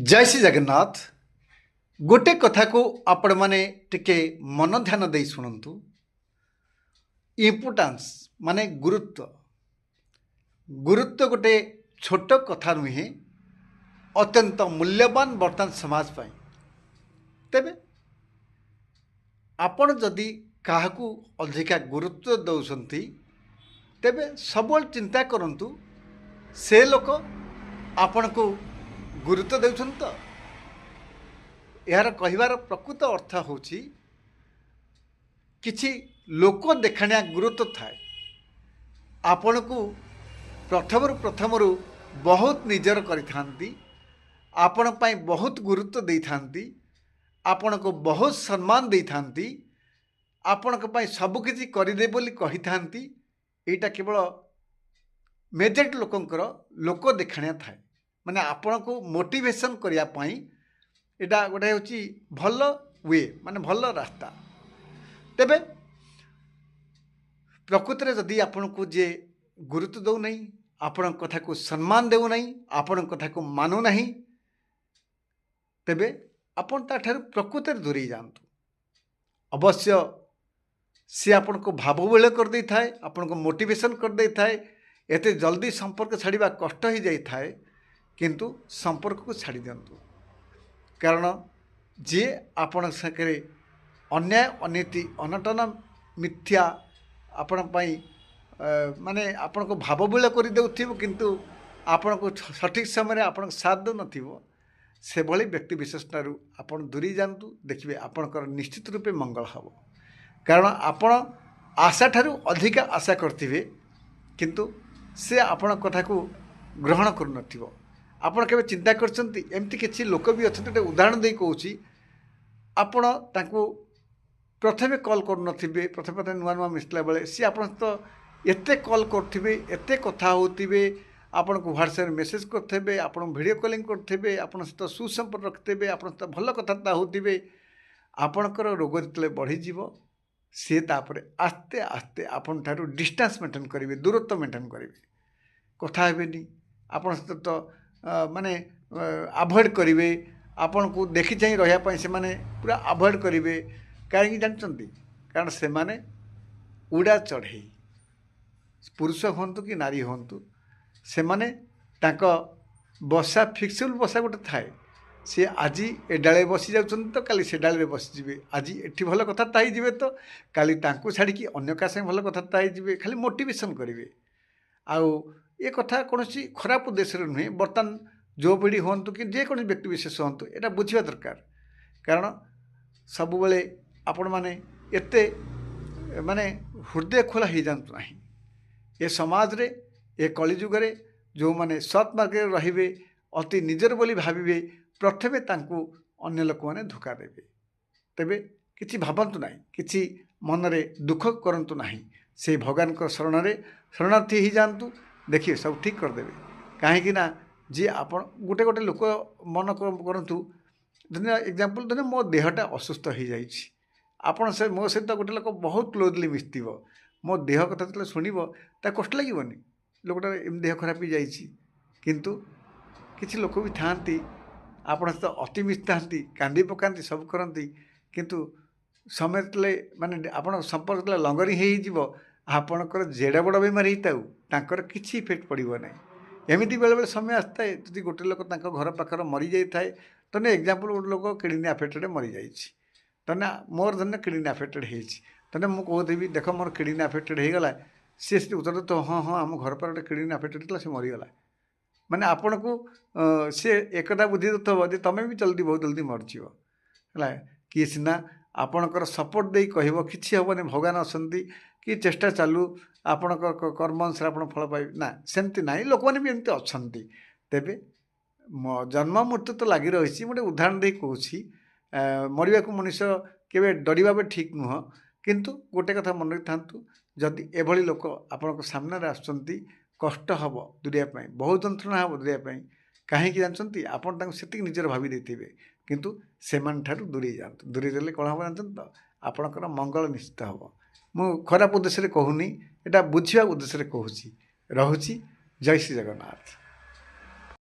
जय श्री जगन्नाथ। गोटे कथा को आपण माने टिके मन ध्यान दे शुणु। इम्पोर्टान्स माने गुरुत्व गुरुत्व गोटे छोट कथा नुहे, अत्यंत मूल्यवान बर्तमान समाज पाई। तेबे आपण जदि काहाकू अधिका गुरुत्व दौसंती तेबे सबल चिंता करंतु से लोक आपण को गुरुत्व देउछन। तो यार कहिबार प्रकृत अर्थ होची किछि लोक देखाणिया गुरुत्व थाए। आपण को प्रथमरु बहुत निजर करिथांती, आपण पाई बहुत गुरुत्व देइथांती, आपण को बहुत सम्मान देइथांती, आपण को पाई सब किछि करिदे बोली कहिथांती। एटा केवल मेजॉरिटी लोकंकर लोक देखाणिया थाए। माने आपण को मोटिवेशन करिया पाई एटा गोटे होची भल वे, माने भल रास्ता। तेबे प्रकृति रे जदि आपण को जे गुरुत्व दौ नहीं, आपण कथा को सम्मान देउ नहीं, आपण कथा को मानु नहीं, तेबे आपण ताठार प्रकृति दूरी जातु। अवश्य सी आपण को भावबेल कर दे थाए, आपण को मोटिवेशन कर दे थाए। एते जल्दी संपर्क छाड़िबा कष्ट ही जाई थाए, किंतु संपर्क को छाड़ी दियंतु। कारण जे आपण साकरे अन्याय अनीति अनटन मिथ्या आपण पाई माने आपण को भावबेल कर देउथिबो, किंतु आपण को सठिक समय आपण साथ दो नथिबो, से भली व्यक्ति विशेष ठारू आपण दूरी जातु। देखिए आपणकर निश्चित रूपे मंगल हबो। कारण आपण आशा ठारू अधिक आशा करथिबे, किंतु से आपण कथा को ग्रहण करू नथिबो। आपण केबे चिंता करछंती? एमती किछि लोक भी अछंती। उदाहरण दे कहूछि, आपण तांको प्रथमे कॉल करू नथिबे, प्रथमे नुआ नुआ मिसला बेले सी आपण तो एते कॉल करथिबे, एते कथा होथिबे, आपण को व्हाट्सएप मेसेज करथिबे, आपण वीडियो कॉलिंग करथिबे, आपण सहित सुसंपर्क रखथिबे, आपण सहित भल कथाता होथिबे। आपणकर रोग जतले बढ़ी जीवो, सी तापरे आस्ते आस्ते आपण ठारू डिस्टेंस मेंटेन करिवे, दूरत्व मेंटेन करिवे, कथा हेबेनी। आपण सहित तो माने अवॉइड करिवे, आपण को देखि चाहिँ रहिया पई से माने पूरा अवॉइड करिवे। काहे जानचंती? कारण से माने उड़ा चढ़ई, पुरुष होंतु कि नारी होंतु, से माने तांको बसा फिक्सुल बसा गोटे थाए। सी आज ए डाले बसी जाउछन तो काली से डाले बसी जिवे। आज एठी भल कथा ताई जिवे तो काली तांको छाड़ी कि अन्य का संग भल कथा ताई जिवे। खाली मोटिवेशन करिवे। आउ ये कथा कोनोसी खराब उद्देश्य नुहे। बर्तमान जो पीढ़ी हूँ कि जेको व्यक्ति विशेष हूँ यहाँ बुझा दरकार। कारण सब बेले आपण मैंने एते माने हृदय खोला हो जातु ना। ये समाज रे ए कलिजुगे जो माने सत् मार्ग रे अति निजर बोली भाविबे, प्रथमे तांकु अन्य लोक मैंने धोखा देवे। तेबे किछि भाबंतु नाही, किछि मनरे दुख करंतु नाही। से भगवान को शरण रे शरणार्थी ही जातु। देखिए सब ठीक करदेवे। कहीं ना जी आप गोटे गोटे लोक मन करतु, धन्य एग्जांपल धन्य मो देहटा असुस्थ हो जाइए, आपड़ से मो सहित गोटे लोक बहुत क्लोजली मिसथिब, मो देह कथा जो शुणव ता कष्ट लगनी। लोकटा देह खराब हो जाइए, किंतु किसी लोक भी थांती आपण सहित अति मिसता, कांदी पकाती, सब करती, किंतु समय तले माने आपण संपर्क तले लंगरी हो आपणकर जेड़ा बड़ बेमारी होता किसी इफेक्ट पड़ो ना। एमती बेले बेले समय आसता है जी गोटे लोक घर पाखर मरी जाए तो एग्जांपल गोटे लोक किडनी अफेक्टेड मरी जाए, मोर धन्य किडनी अफेक्टेड होने मुझे कहती देख मोर किडनी अफेक्टेड हो गला, सी उत्तर तो हाँ हाँ आम घर पर गोटे किडनी अफेक्टेड था, सी मरीगला। माने आपण को सी एक बुद्धि दे तुम भी जल्दी बहुत जल्दी मरजीव है। किए सीना आपणकर सपोर्ट दे कह कि हेनी, भगवान असंती कि चेष्टा चालू आपण कर्म अनुसार आप फल पाइबे ना, सेमती ना। लोक मैंने भी एमती अच्छा। तेबे जन्म मृत्यु तो लगी रही। गोटे उदाहरण दे कहूँ, मरिया को मनुष्य केवे डरवा भी ठीक नुह, किंतु गोटे कथा मन रखिथांतु, जदि एभली लोक आपण सामने आसुचंती कष्ट हम दूरिया, बहुत जंत्रणा हम दूरिया। कहीं जानते आपन से निजर भावी देते, किंतु से दूरी जातु। दूरी देले कौन हम जानते तो आपणकर मंगल निश्चित हम। मु खराब उद्देश्य कहूनी, एटा बुझा उद्देश्य कहूँ। रहुची। जय श्री जगन्नाथ।